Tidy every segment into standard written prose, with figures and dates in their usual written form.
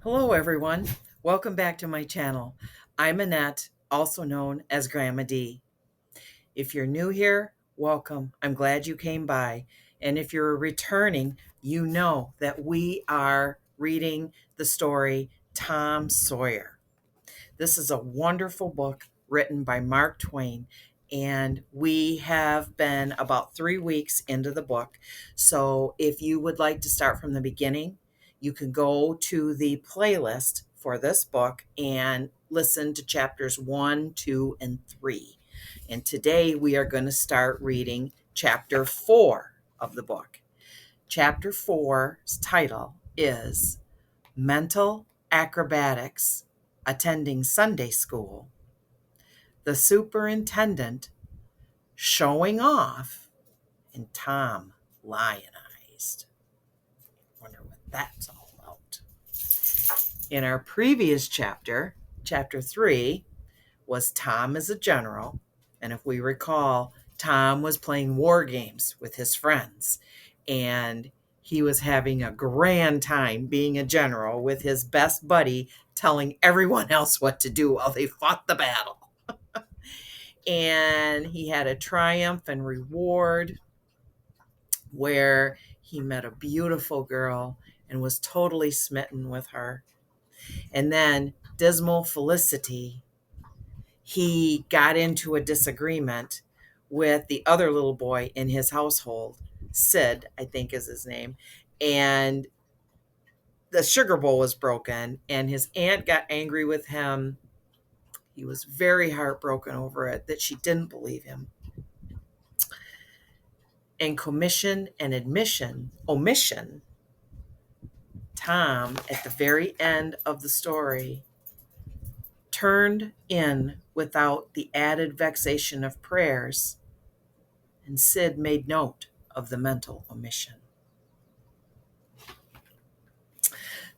Hello, everyone. Welcome back to my channel. I'm Annette, also known as Grandma D. If you're new here, welcome. I'm glad you came by. And if you're returning, you know that we are reading the story Tom Sawyer. This is a wonderful book written by Mark Twain, and we have been about 3 weeks into the book. So if you would like to start from the beginning, you can go to the playlist for this book and listen to chapters 1, 2, and 3. And today we are going to start reading chapter 4 of the book. Chapter 4's title is Mental Acrobatics Attending Sunday School, the Superintendent Showing Off, and Tom Lionized. Wonder what that's all about. In our previous chapter, chapter 3, was Tom as a general. And if we recall, Tom was playing war games with his friends. And he was having a grand time being a general with his best buddy telling everyone else what to do while they fought the battle. And he had a triumph and reward where he met a beautiful girl and was totally smitten with her. And then Dismal Felicity, he got into a disagreement with the other little boy in his household. Sid, I think is his name. And the sugar bowl was broken, and his aunt got angry with him. He was very heartbroken over it, that she didn't believe him. And commission and omission, Tom, at the very end of the story, turned in without the added vexation of prayers, and Sid made note of the mental omission.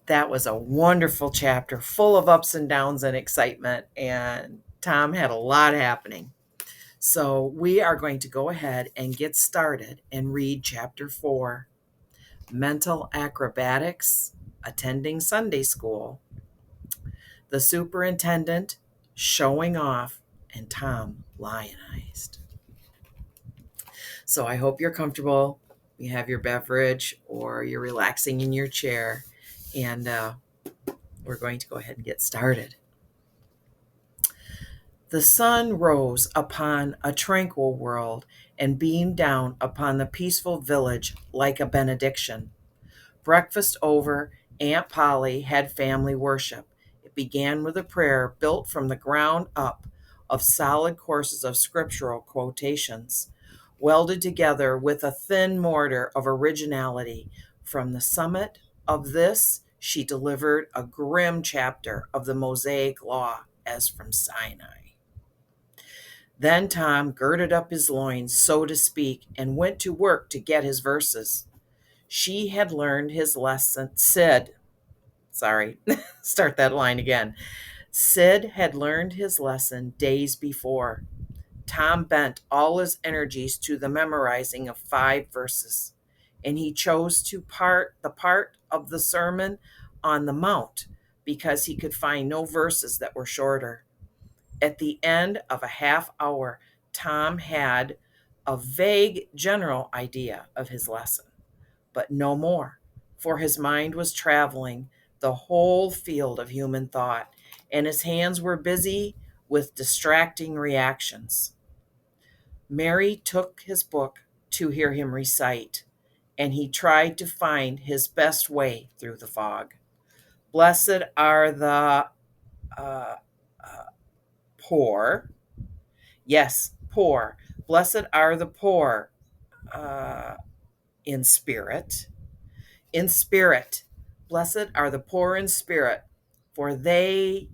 That was a wonderful chapter, full of ups and downs and excitement, and Tom had a lot happening. So we are going to go ahead and get started and read chapter 4, Mental Acrobatics Attending Sunday School, the Superintendent Showing Off, and Tom Lionized. So I hope you're comfortable. You have your beverage or you're relaxing in your chair, and we're going to go ahead and get started. The sun rose upon a tranquil world and beamed down upon the peaceful village like a benediction. Breakfast over, Aunt Polly had family worship. It began with a prayer built from the ground up of solid courses of scriptural quotations, welded together with a thin mortar of originality. From the summit of this, she delivered a grim chapter of the Mosaic Law as from Sinai. Then Tom girded up his loins, so to speak, and went to work to get his verses. She had learned his lesson. Start that line again. Sid had learned his lesson days before. Tom bent all his energies to the memorizing of 5 verses, and he chose the part of the Sermon on the Mount because he could find no verses that were shorter. At the end of a half hour, Tom had a vague general idea of his lesson, but no more, for his mind was traveling the whole field of human thought, and his hands were busy with distracting reactions. Mary took his book to hear him recite, and he tried to find his best way through the fog. Blessed are the uh, poor. Yes, poor. Blessed are the poor uh, in spirit. In spirit. Blessed are the poor in spirit, for theirs,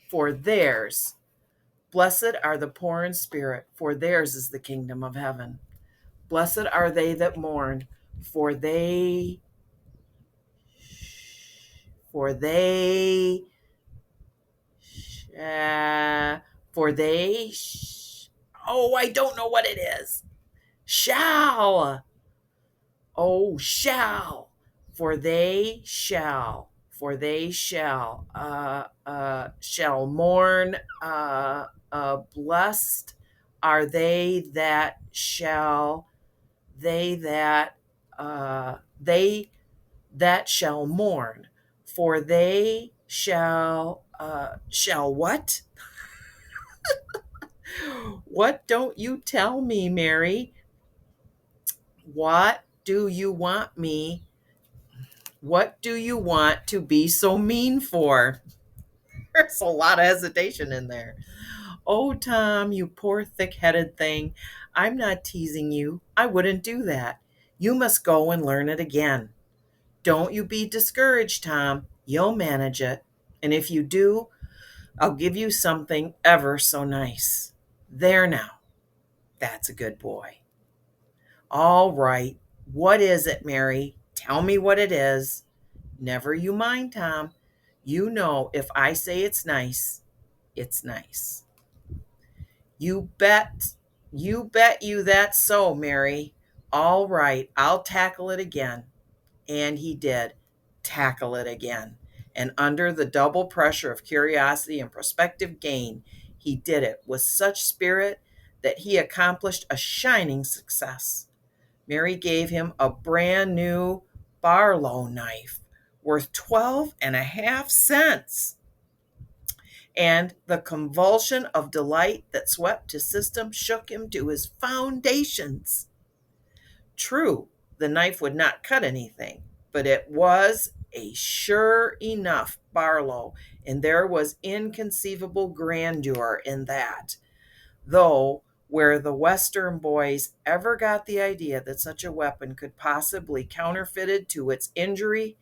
for theirs. Blessed are the poor in spirit, for theirs is the kingdom of heaven. Blessed are they that mourn, for they, for they, for they, oh, I don't know what it is. Shall Oh, for they shall mourn. Blessed are they that, they that shall mourn, for they shall what? What don't you tell me, Mary? What do you want me? What do you want to be so mean for? There's a lot of hesitation in there. Oh, Tom, you poor thick headed thing. I'm not teasing you. I wouldn't do that. You must go and learn it again. Don't you be discouraged, Tom. You'll manage it. And if you do, I'll give you something ever so nice. There now. That's a good boy. All right. What is it, Mary? Tell me what it is. Never you mind, Tom. You know if I say it's nice, it's nice. You bet. You bet you that's so, Mary. All right, I'll tackle it again. And he did tackle it again. And under the double pressure of curiosity and prospective gain, he did it with such spirit that he accomplished a shining success. Mary gave him a brand new Barlow knife worth 12.5 cents. And the convulsion of delight that swept his system shook him to his foundations. True, the knife would not cut anything, but it was a sure enough Barlow, and there was inconceivable grandeur in that. Though, where the Western boys ever got the idea that such a weapon could possibly counterfeited to its injury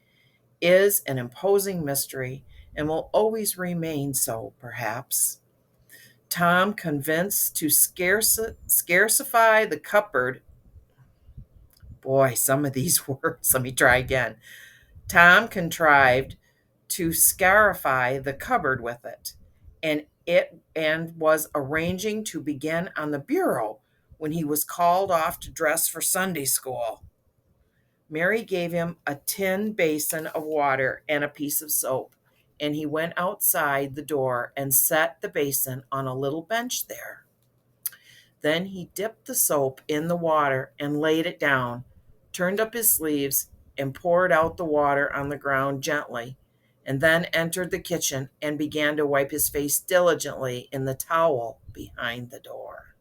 is an imposing mystery and will always remain so, perhaps. Tom, convinced to scarcify the cupboard, boy, some of these words, let me try again. Tom contrived to scarify the cupboard with it, and was arranging to begin on the bureau when he was called off to dress for Sunday school. Mary gave him a tin basin of water and a piece of soap, and he went outside the door and set the basin on a little bench there. Then he dipped the soap in the water and laid it down, turned up his sleeves, and poured out the water on the ground gently, and then entered the kitchen and began to wipe his face diligently in the towel behind the door.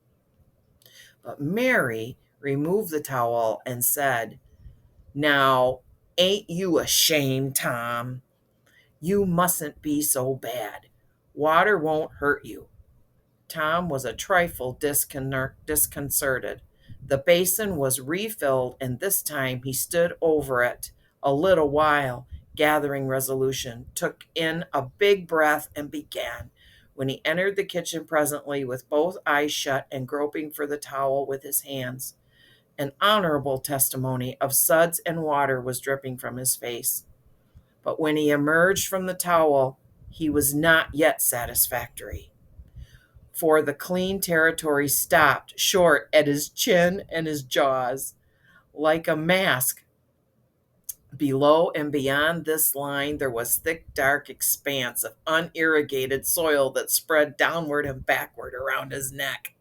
But Mary removed the towel and said, "Now, ain't you ashamed, Tom? You mustn't be so bad. Water won't hurt you." Tom was a trifle disconcerted. The basin was refilled, and this time he stood over it a little while, gathering resolution, took in a big breath, and began. When he entered the kitchen presently, with both eyes shut and groping for the towel with his hands, an honorable testimony of suds and water was dripping from his face. But when he emerged from the towel, he was not yet satisfactory, for the clean territory stopped short at his chin and his jaws. Like a mask, below and beyond this line, there was thick, dark expanse of unirrigated soil that spread downward and backward around his neck.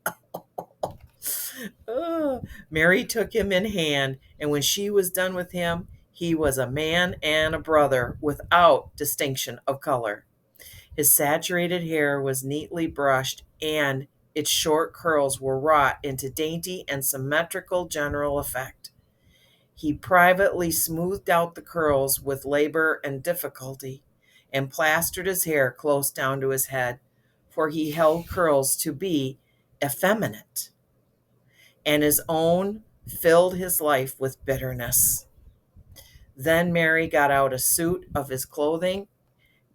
Mary took him in hand, and when she was done with him, he was a man and a brother without distinction of color. His saturated hair was neatly brushed, and its short curls were wrought into dainty and symmetrical general effect. He privately smoothed out the curls with labor and difficulty, and plastered his hair close down to his head, for he held curls to be effeminate, and his own filled his life with bitterness. Then Mary got out a suit of his clothing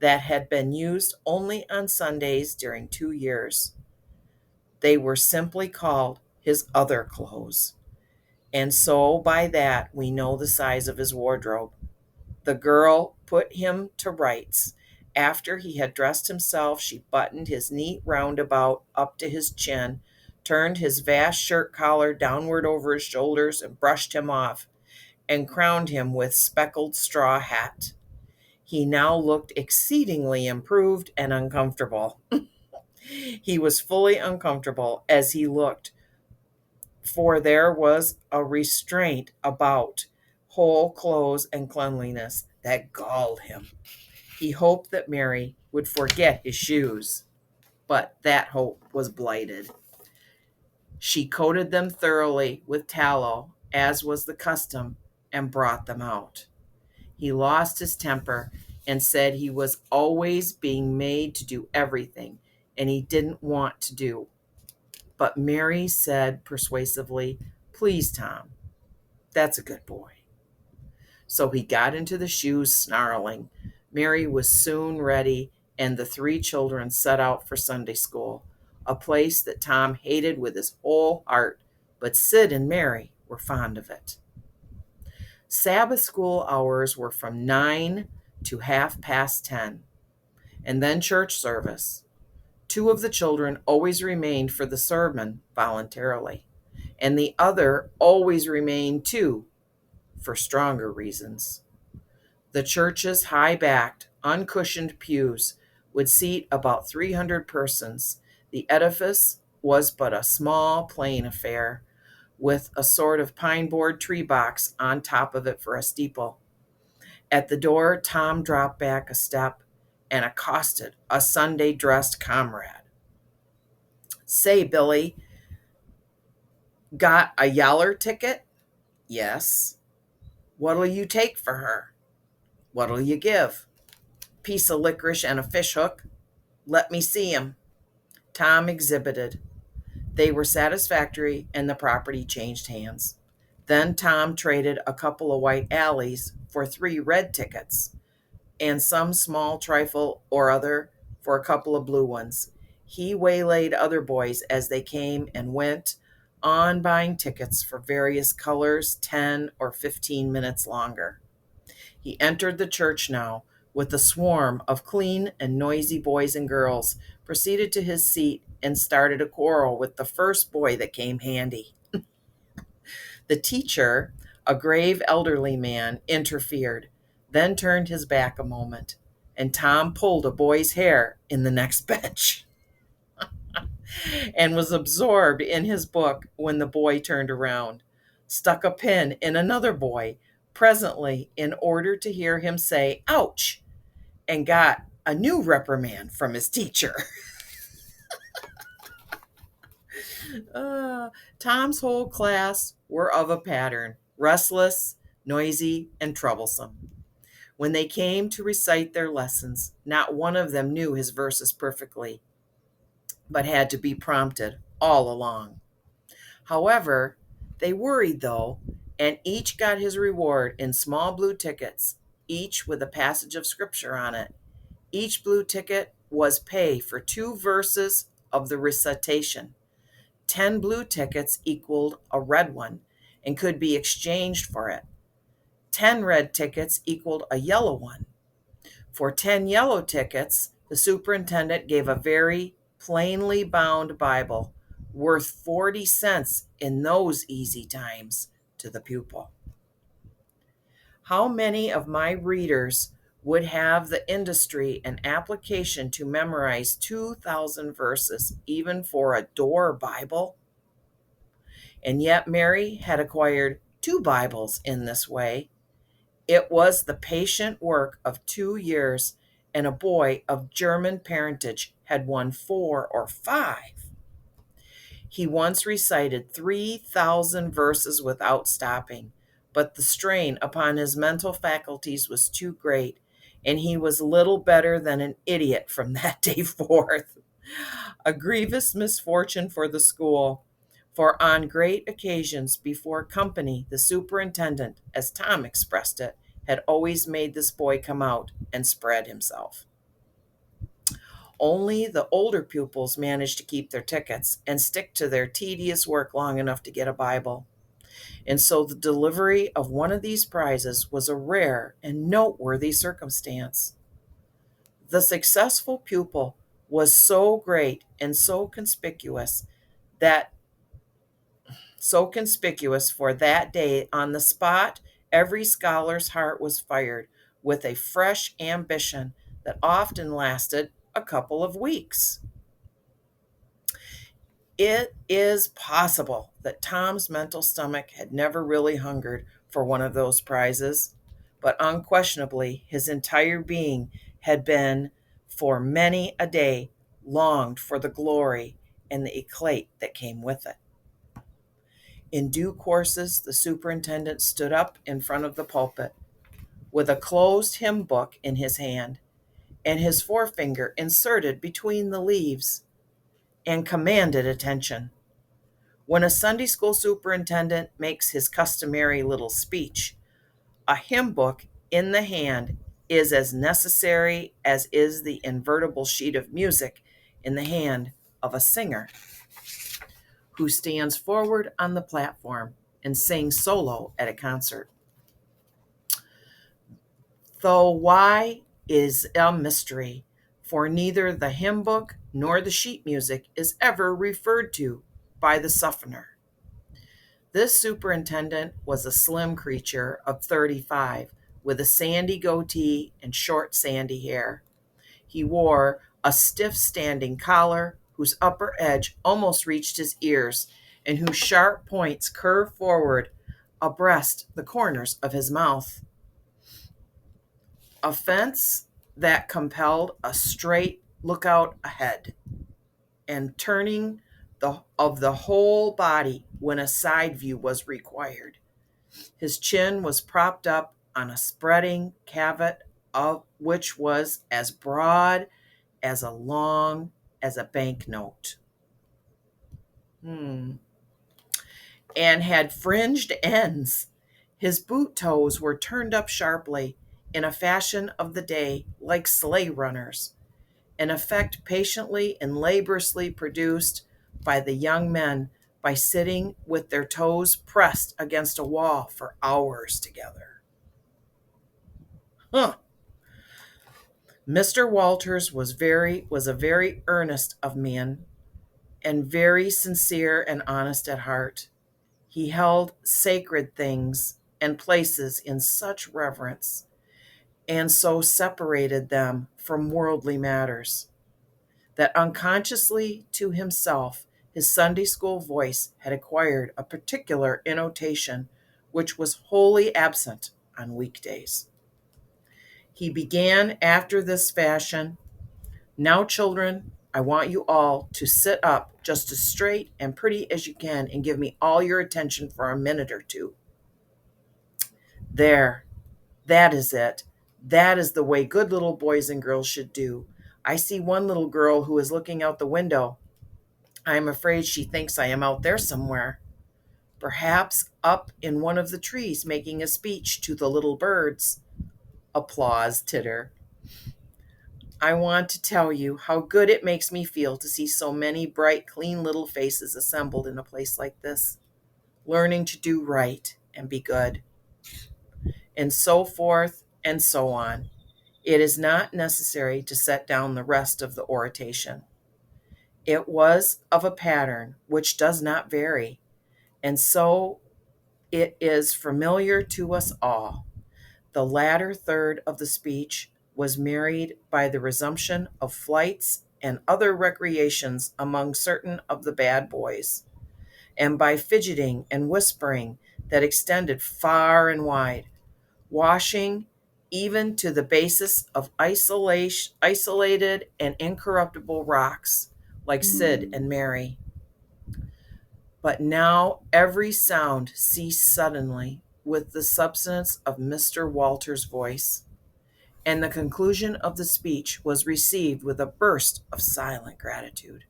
that had been used only on Sundays during 2 years. They were simply called his other clothes. And so by that we know the size of his wardrobe. The girl put him to rights. After he had dressed himself, she buttoned his neat roundabout up to his chin, turned his vast shirt collar downward over his shoulders, and brushed him off. and crowned him with speckled straw hat. He now looked exceedingly improved and uncomfortable. He was fully uncomfortable as he looked, for there was a restraint about whole clothes and cleanliness that galled him. He hoped that Mary would forget his shoes, but that hope was blighted. She coated them thoroughly with tallow, as was the custom, and brought them out. He lost his temper and said he was always being made to do everything, and he didn't want to do. But Mary said persuasively, "Please, Tom, that's a good boy." So he got into the shoes, snarling. Mary was soon ready, and the three children set out for Sunday school, a place that Tom hated with his whole heart, but Sid and Mary were fond of it. Sabbath school hours were from 9 to 10:30, and then church service. Two of the children always remained for the sermon voluntarily, and the other always remained too for stronger reasons. The church's high-backed, uncushioned pews would seat about 300 persons. The edifice was but a small, plain affair, with a sort of pine board tree box on top of it for a steeple. At the door, Tom dropped back a step and accosted a Sunday-dressed comrade. "Say, Billy, got a yaller ticket?" "Yes." "What'll you take for her?" "What'll you give?" "Piece of licorice and a fish hook." "Let me see 'em." Tom exhibited. They were satisfactory, and the property changed hands. Then Tom traded a couple of white alleys for 3 red tickets, and some small trifle or other for a couple of blue ones. He waylaid other boys as they came and went on buying tickets for various colors 10 or 15 minutes longer. He entered the church now with a swarm of clean and noisy boys and girls, proceeded to his seat, and started a quarrel with the first boy that came handy. The teacher, a grave elderly man, interfered, then turned his back a moment, and Tom pulled a boy's hair in the next bench and was absorbed in his book when the boy turned around, stuck a pin in another boy, presently, in order to hear him say, "Ouch," and got a new reprimand from his teacher. Tom's whole class were of a pattern: restless, noisy, and troublesome. When they came to recite their lessons, not one of them knew his verses perfectly, but had to be prompted all along. However, they worried though, and each got his reward in small blue tickets, each with a passage of scripture on it. Each blue ticket was pay for 2 verses of the recitation. 10 blue tickets equaled a red one and could be exchanged for it. 10 red tickets equaled a yellow one. For 10 yellow tickets, the superintendent gave a very plainly bound Bible, worth 40 cents in those easy times, to the pupil. How many of my readers would have the industry and application to memorize 2,000 verses, even for a door Bible? And yet Mary had acquired 2 Bibles in this way. It was the patient work of 2 years, and a boy of German parentage had won 4 or 5. He once recited 3,000 verses without stopping, but the strain upon his mental faculties was too great, and he was little better than an idiot from that day forth. A grievous misfortune for the school, for on great occasions before company, the superintendent, as Tom expressed it, had always made this boy come out and spread himself. Only the older pupils managed to keep their tickets and stick to their tedious work long enough to get a Bible. And so the delivery of one of these prizes was a rare and noteworthy circumstance. The successful pupil was so great and so conspicuous for that day on the spot every scholar's heart was fired with a fresh ambition that often lasted a couple of weeks. It is possible that Tom's mental stomach had never really hungered for one of those prizes, but unquestionably his entire being had been, for many a day, longed for the glory and the eclat that came with it. In due courses, the superintendent stood up in front of the pulpit with a closed hymn book in his hand and his forefinger inserted between the leaves, and commanded attention. When a Sunday school superintendent makes his customary little speech, a hymn book in the hand is as necessary as is the invertible sheet of music in the hand of a singer who stands forward on the platform and sings solo at a concert. Though why is a mystery, for neither the hymn book nor the sheet music is ever referred to by the sufferer. This superintendent was a slim creature of 35 with a sandy goatee and short sandy hair. He wore a stiff standing collar whose upper edge almost reached his ears and whose sharp points curved forward abreast the corners of his mouth. A fence that compelled a straight lookout ahead and turning of the whole body when a side view was required. His chin was propped up on a spreading cavit of which was as broad as long as a banknote, and had fringed ends. His boot toes were turned up sharply in a fashion of the day, like sleigh runners, an effect patiently and laboriously produced by the young men by sitting with their toes pressed against a wall for hours together. Huh. Mr. Walters was a very earnest of man and very sincere and honest at heart. He held sacred things and places in such reverence, and so separated them from worldly matters, that unconsciously to himself his Sunday school voice had acquired a particular intonation which was wholly absent on weekdays. He began after this fashion: "Now, children, I want you all to sit up just as straight and pretty as you can and give me all your attention for a minute or two. There, that is it. That is the way good little boys and girls should do. I see one little girl who is looking out the window. I am afraid she thinks I am out there somewhere, perhaps up in one of the trees making a speech to the little birds." Applause, titter. "I want to tell you how good it makes me feel to see so many bright, clean little faces assembled in a place like this, learning to do right and be good," and so forth and so on. It is not necessary to set down the rest of the oration. It was of a pattern which does not vary, and so it is familiar to us all. The latter third of the speech was married by the resumption of flights and other recreations among certain of the bad boys, and by fidgeting and whispering that extended far and wide, washing even to the basis of isolated and incorruptible rocks like Sid and Mary. But now every sound ceased suddenly with the subsidence of Mr. Walter's voice, and the conclusion of the speech was received with a burst of silent gratitude.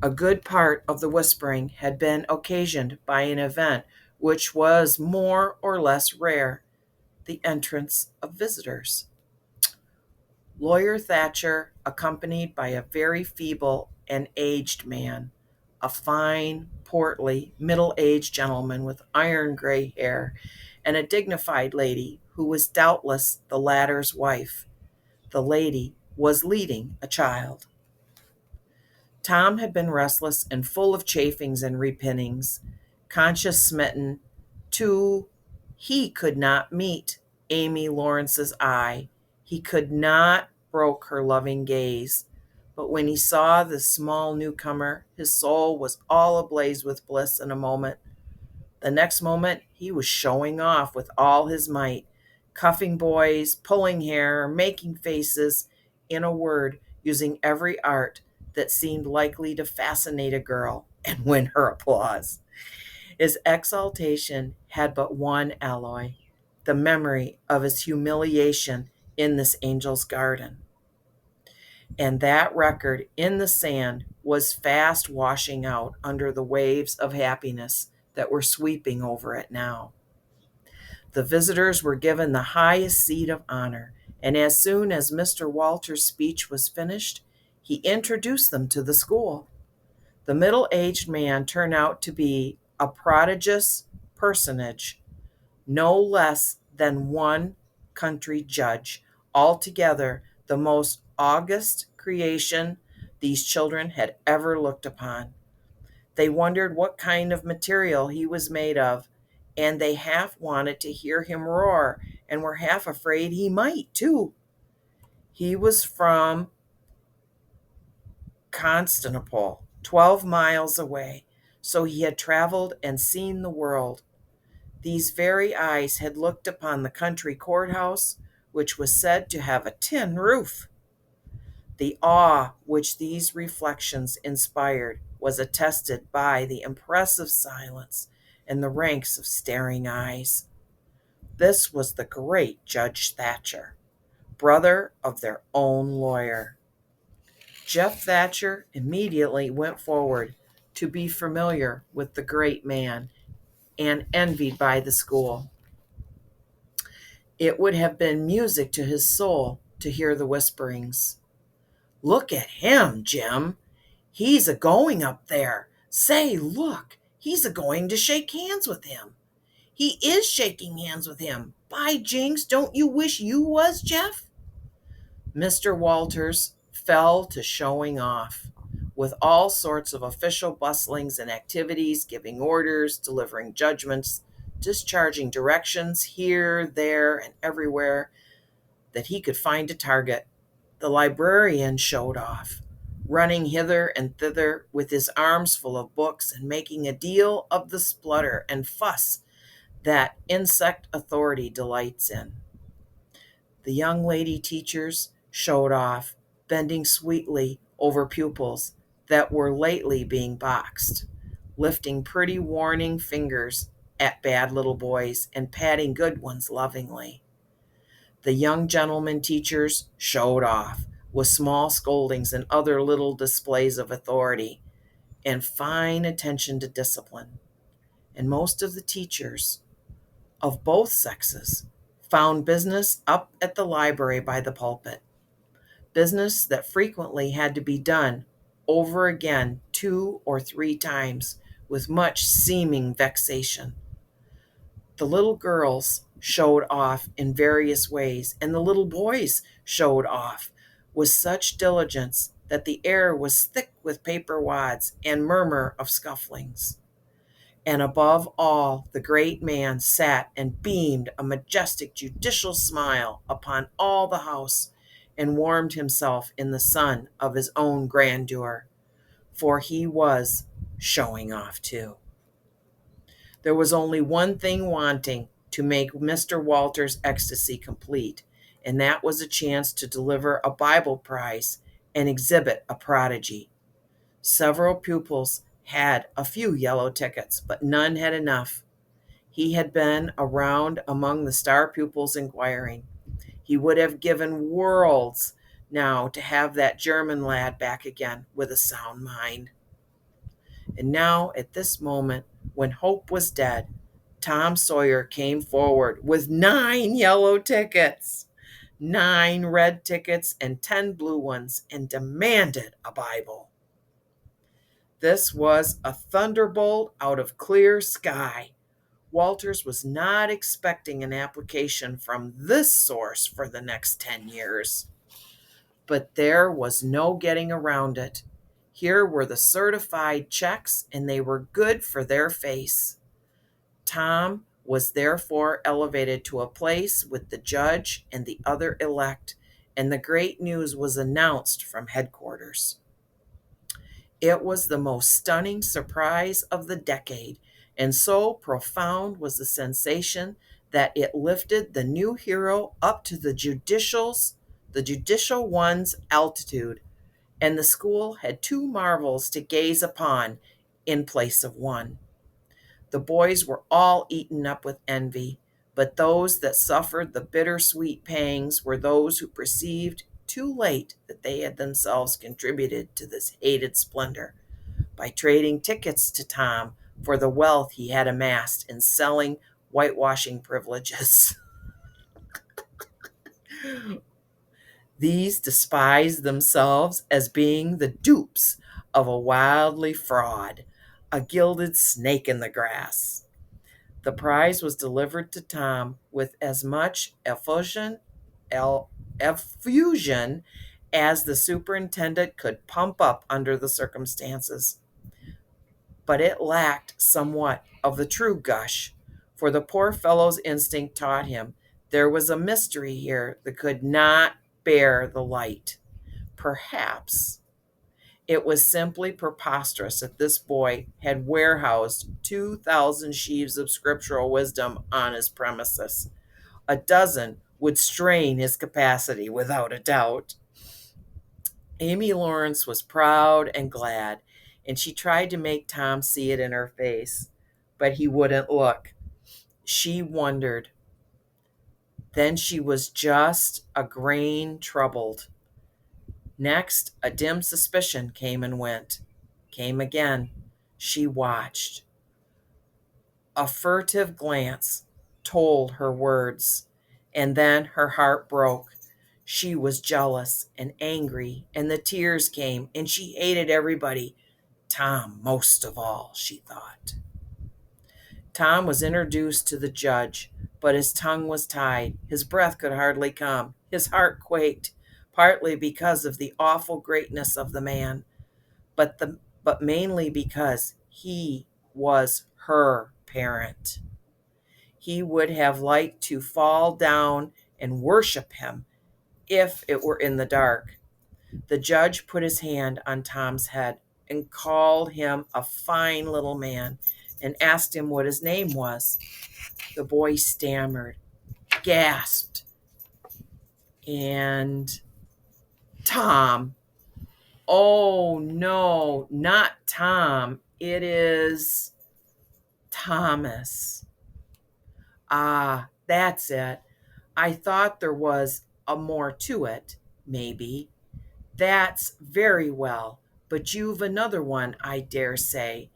A good part of the whispering had been occasioned by an event which was more or less rare: the entrance of visitors. Lawyer Thatcher, accompanied by a very feeble and aged man, a fine, portly, middle-aged gentleman with iron gray hair, and a dignified lady who was doubtless the latter's wife. The lady was leading a child. Tom had been restless and full of chafings and repinings, conscience smitten, too. He could not meet Amy Lawrence's eye. He could not broke her loving gaze. But when he saw the small newcomer, his soul was all ablaze with bliss in a moment. The next moment, he was showing off with all his might, cuffing boys, pulling hair, making faces, in a word, using every art that seemed likely to fascinate a girl and win her applause. His exaltation had but one alloy, the memory of his humiliation in this angel's garden. And that record in the sand was fast washing out under the waves of happiness that were sweeping over it now. The visitors were given the highest seat of honor, and as soon as Mr. Walter's speech was finished, he introduced them to the school. The middle-aged man turned out to be a prodigious personage, no less than one country judge, altogether the most august creation these children had ever looked upon. They wondered what kind of material he was made of, and they half wanted to hear him roar, and were half afraid he might, too. He was from Constantinople, 12 miles away, so he had traveled and seen the world. These very eyes had looked upon the country courthouse, which was said to have a tin roof. The awe which these reflections inspired was attested by the impressive silence and the ranks of staring eyes. This was the great Judge Thatcher, brother of their own lawyer. Jeff Thatcher immediately went forward to be familiar with the great man and envied by the school. It would have been music to his soul to hear the whisperings. "Look at him, Jim. He's a going up there. Say, look, he's a going to shake hands with him. He is shaking hands with him. By jinks, don't you wish you was, Jeff?" Mr. Walters fell to showing off with all sorts of official bustlings and activities, giving orders, delivering judgments, discharging directions here, there, and everywhere that he could find a target. The librarian showed off, running hither and thither with his arms full of books and making a deal of the splutter and fuss that insect authority delights in. The young lady teachers showed off, bending sweetly over pupils that were lately being boxed, lifting pretty warning fingers at bad little boys and patting good ones lovingly. The young gentlemen teachers showed off with small scoldings and other little displays of authority and fine attention to discipline. And most of the teachers of both sexes found business up at the library by the pulpit, business that frequently had to be done over again 2 or 3 times with much seeming vexation. The little girls showed off in various ways, and the little boys showed off with such diligence that the air was thick with paper wads and murmur of scufflings. And above all, the great man sat and beamed a majestic judicial smile upon all the house and warmed himself in the sun of his own grandeur, for he was showing off too. There was only one thing wanting to make Mr. Walter's ecstasy complete, and that was a chance to deliver a Bible prize and exhibit a prodigy. Several pupils had a few yellow tickets, but none had enough. He had been around among the star pupils inquiring. He would have given worlds now to have that German lad back again with a sound mind. And now, at this moment, when hope was dead, Tom Sawyer came forward with 9 yellow tickets, 9 red tickets, and 10 blue ones, and demanded a Bible. This was a thunderbolt out of clear sky. Walters was not expecting an application from this source for the next 10 years. But there was no getting around it. Here were the certified checks, and they were good for their face. Tom was therefore elevated to a place with the judge and the other elect, and the great news was announced from headquarters. It was the most stunning surprise of the decade, and so profound was the sensation that it lifted the new hero up to the judicial one's altitude, and the school had two marvels to gaze upon in place of one. The boys were all eaten up with envy, but those that suffered the bittersweet pangs were those who perceived too late that they had themselves contributed to this hated splendor by trading tickets to Tom for the wealth he had amassed in selling whitewashing privileges. These despised themselves as being the dupes of a wildly fraud, a gilded snake in the grass. The prize was delivered to Tom with as much effusion as the superintendent could pump up under the circumstances. But it lacked somewhat of the true gush, for the poor fellow's instinct taught him there was a mystery here that could not bear the light. Perhaps it was simply preposterous that this boy had warehoused 2,000 sheaves of scriptural wisdom on his premises. A dozen would strain his capacity without a doubt. Amy Lawrence was proud and glad, and she tried to make Tom see it in her face, but he wouldn't look. She wondered. Then she was just a grain troubled. Next, a dim suspicion came and went. Came again. She watched. A furtive glance told her words, and then her heart broke. She was jealous and angry, and the tears came, and she hated everybody. Tom most of all, she thought. Tom was introduced to the judge, but his tongue was tied. His breath could hardly come. His heart quaked, partly because of the awful greatness of the man, but mainly because he was her parent. He would have liked to fall down and worship him if it were in the dark. The judge put his hand on Tom's head and called him a fine little man and asked him what his name was. The boy stammered, gasped, and Tom. Oh, no, not Tom. It is Thomas. Ah, that's it. I thought there was a more to it, maybe. That's very well, but you've another one, I dare say,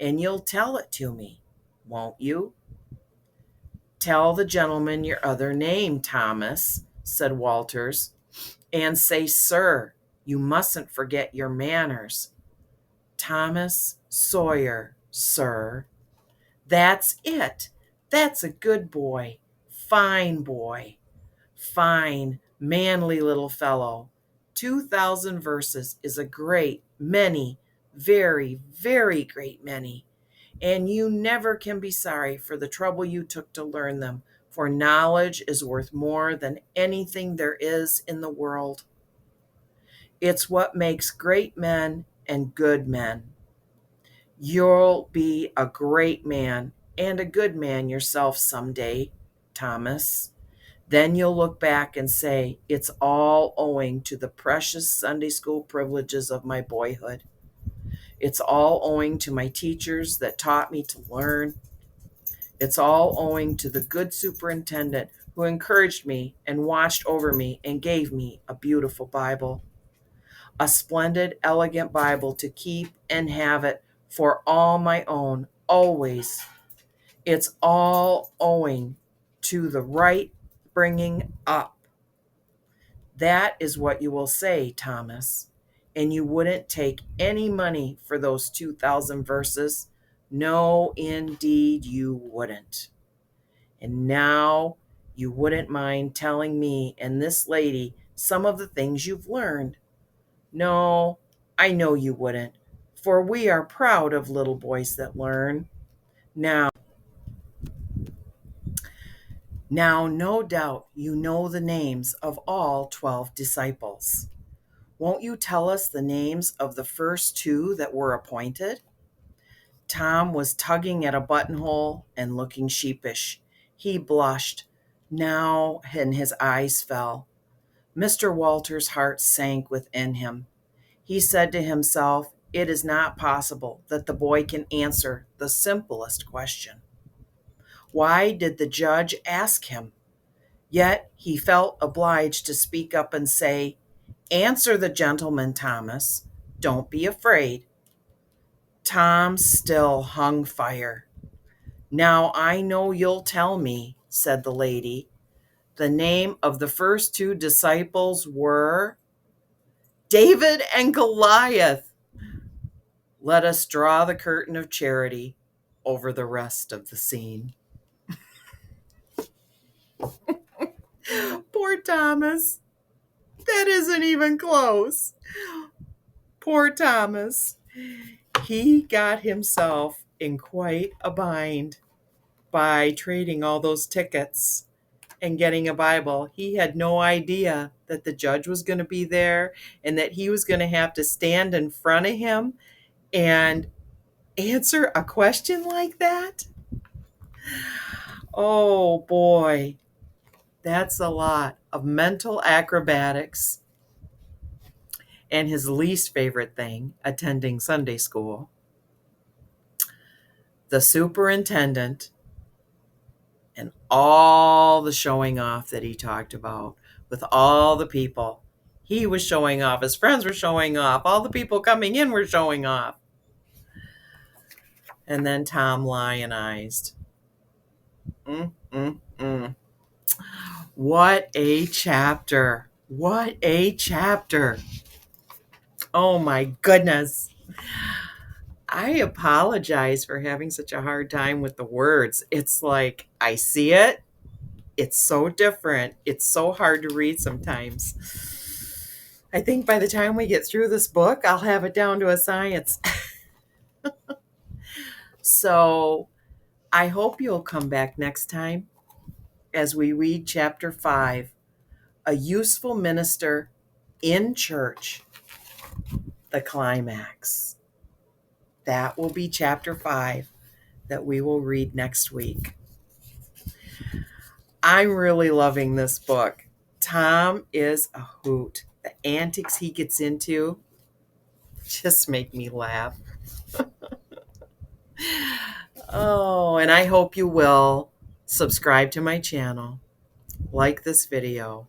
and you'll tell it to me, won't you? Tell the gentleman your other name, Thomas, said Walters, and say, sir. You mustn't forget your manners. Thomas Sawyer, sir. That's it. That's a good boy. Fine boy. Fine, manly little fellow. 2,000 verses is a great many, very, very great many. And you never can be sorry for the trouble you took to learn them, for knowledge is worth more than anything there is in the world. It's what makes great men and good men. You'll be a great man and a good man yourself someday, Thomas. Then you'll look back and say, it's all owing to the precious Sunday school privileges of my boyhood. It's all owing to my teachers that taught me to learn. It's all owing to the good superintendent who encouraged me and watched over me and gave me a beautiful Bible. A splendid, elegant Bible to keep and have it for all my own, always. It's all owing to the right bringing up. That is what you will say, Thomas. And you wouldn't take any money for those 2,000 verses. No, indeed, you wouldn't. And now you wouldn't mind telling me and this lady some of the things you've learned. No, I know you wouldn't, for we are proud of little boys that learn. Now, Now, no doubt you know the names of all 12 disciples. Won't you tell us the names of the first two that were appointed? Tom was tugging at a buttonhole and looking sheepish. He blushed now and his eyes fell. Mr. Walter's heart sank within him. He said to himself, "It is not possible that the boy can answer the simplest question. Why did the judge ask him?" Yet he felt obliged to speak up and say, "Answer the gentleman, Thomas. Don't be afraid." Tom still hung fire. "Now I know you'll tell me," said the lady. "The name of the first two disciples were David and Goliath. Let us draw the curtain of charity over the rest of the scene." Poor Thomas. That isn't even close. Poor Thomas. He got himself in quite a bind by trading all those tickets and getting a Bible. He had no idea that the judge was going to be there and that he was going to have to stand in front of him and answer a question like that. Oh boy, that's a lot of mental acrobatics. And his least favorite thing, attending Sunday school. The superintendent and all the showing off that he talked about with all the people. He was showing off. His friends were showing off. All the people coming in were showing off. And then Tom lionized. What a chapter. What a chapter. Oh my goodness. I apologize for having such a hard time with the words. It's like I see it. It's so different. It's so hard to read sometimes. I think by the time we get through this book, I'll have it down to a science. So I hope you'll come back next time as we read chapter 5, A Useful Minister in Church, the climax. That will be chapter 5 that we will read next week. I'm really loving this book. Tom is a hoot. The antics he gets into just make me laugh. Oh, and I hope you will subscribe to my channel, like this video,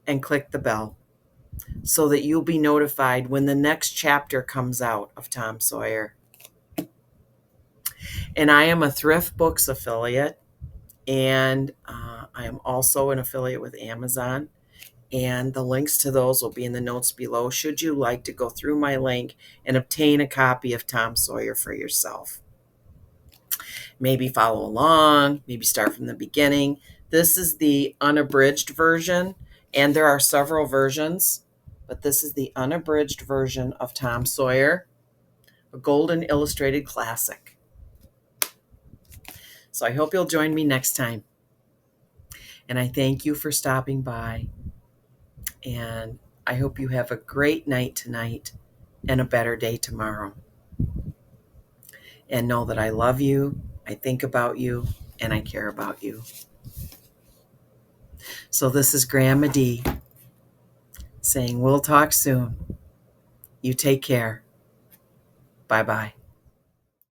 and click the bell so that you'll be notified when the next chapter comes out of Tom Sawyer. And I am a Thrift Books affiliate, and I am also an affiliate with Amazon. And the links to those will be in the notes below should you like to go through my link and obtain a copy of Tom Sawyer for yourself. Maybe follow along, maybe start from the beginning. This is the unabridged version, and there are several versions, but this is the unabridged version of Tom Sawyer, a golden illustrated classic. So I hope you'll join me next time. And I thank you for stopping by. And I hope you have a great night tonight and a better day tomorrow. And know that I love you, I think about you, and I care about you. So this is Grandma D saying we'll talk soon. You take care. Bye-bye.